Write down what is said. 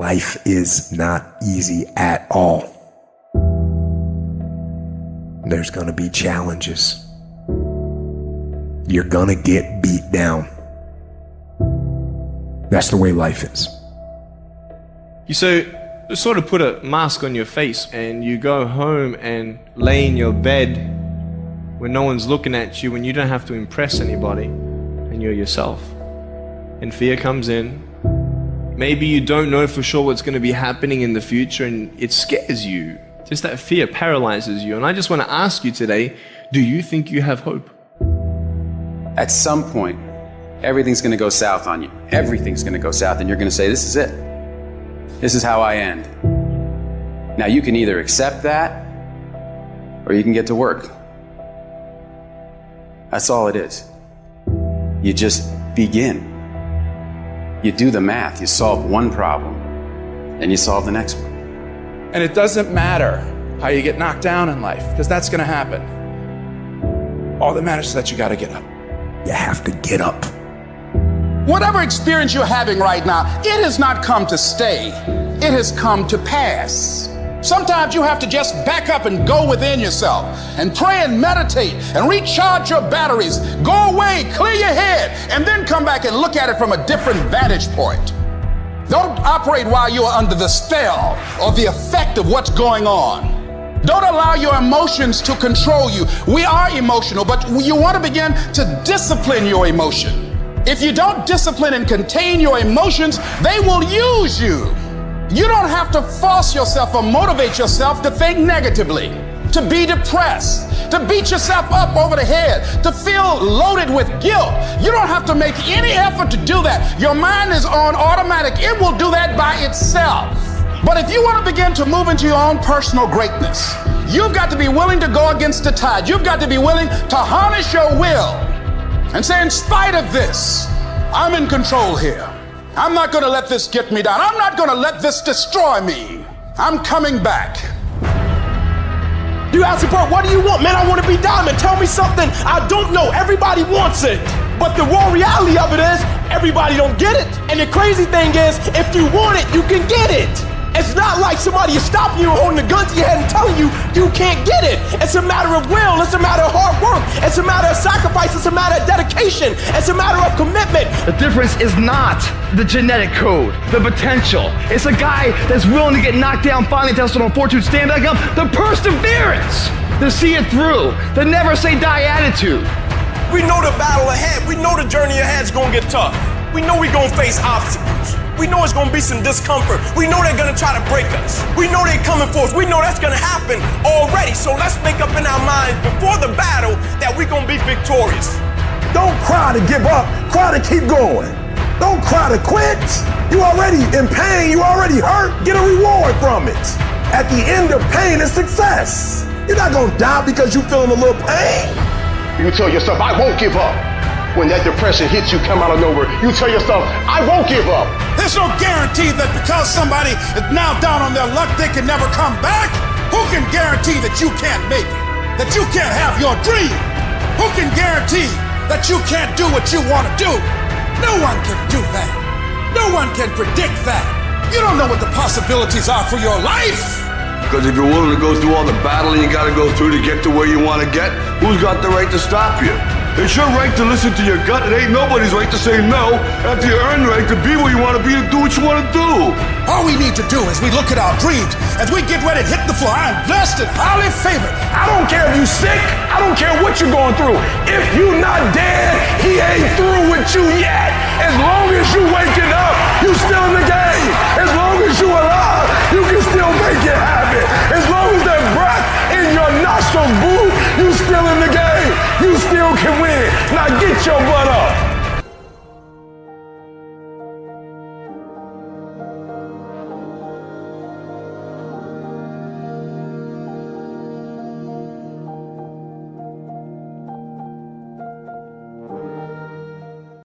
Life is not easy at all. There's gonna be challenges. You're gonna get beat down. That's the way life is. You sort of put a mask on your face and you go home and lay in your bed when no one's looking at you, when you don't have to impress anybody and you're yourself. And fear comes in. Maybe you don't know for sure what's going to be happening in the future and it scares you. Just that fear paralyzes you. And I just want to ask you today, do you think you have hope? At some point, everything's going to go south on you. Everything's going to go south and you're going to say, this is it. This is how I end. Now you can either accept that or you can get to work. That's all it is. You just begin. You do the math, you solve one problem, and you solve the next one. And it doesn't matter how you get knocked down in life, because that's going to happen. All that matters is that you got to get up. You have to get up. Whatever experience you're having right now, it has not come to stay. It has come to pass. Sometimes you have to just back up and go within yourself and pray and meditate and recharge your batteries. Go away, clear your head, and then come back and look at it from a different vantage point. Don't operate while you are under the spell or the effect of what's going on. Don't allow your emotions to control you. We are emotional, but you want to begin to discipline your emotion. If you don't discipline and contain your emotions, they will use you. You don't have to force yourself or motivate yourself to think negatively, to be depressed, to beat yourself up over the head, to feel loaded with guilt. You don't have to make any effort to do that. Your mind is on automatic. It will do that by itself. But if you want to begin to move into your own personal greatness, you've got to be willing to go against the tide. You've got to be willing to harness your will and say, in spite of this, I'm in control here. I'm not going to let this get me down. I'm not going to let this destroy me. I'm coming back. You ask me, bro, what do you want? Man, I want to be diamond. Tell me something I don't know. Everybody wants it. But the raw reality of it is everybody don't get it. And the crazy thing is, if you want it, you can get it. It's not like somebody is stopping you, holding a gun to your head and telling you you can't get it. It's a matter of will. It's a matter of hard work. It's a matter of sacrifice. It's a matter of dedication. It's a matter of commitment. The difference is not the genetic code, the potential. It's a guy that's willing to get knocked down, finally tested on fortune, stand back up. The perseverance to see it through. The never say die attitude. We know the battle ahead. We know the journey ahead is going to get tough. We know we're going to face obstacles. We know it's going to be some discomfort. We know they're going to try to break us. We know they're coming for us. We know that's going to happen already. So let's make up in our minds before the battle that we're going to be victorious. Don't cry to give up. Cry to keep going. Don't cry to quit. You already in pain. You already hurt. Get a reward from it. At the end of pain is success. You're not going to die because you're feeling a little pain. You tell yourself, I won't give up. When that depression hits you, come out of nowhere, you tell yourself, I won't give up. There's no guarantee that because somebody is now down on their luck, they can never come back. Who can guarantee that you can't make it? That you can't have your dream? Who can guarantee that you can't do what you want to do? No one can do that. No one can predict that. You don't know what the possibilities are for your life. Because if you're willing to go through all the battling you got to go through to get to where you want to get, who's got the right to stop you? It's your right to listen to your gut. It ain't nobody's right to say no after you earn the right to be where you want to be, to do what you want to do. All we need to do is we look at our dreams as we get ready to hit the floor. I'm blessed and highly favored. I don't care if you sick. I don't care what you're going through. If you not dead, he ain't through with you yet. As long as you waking up, you still in the game. As long as you alive, you can still make it happen. As long as that breath in your nostrils, boo, you still in the game. You still can win. Now get your butt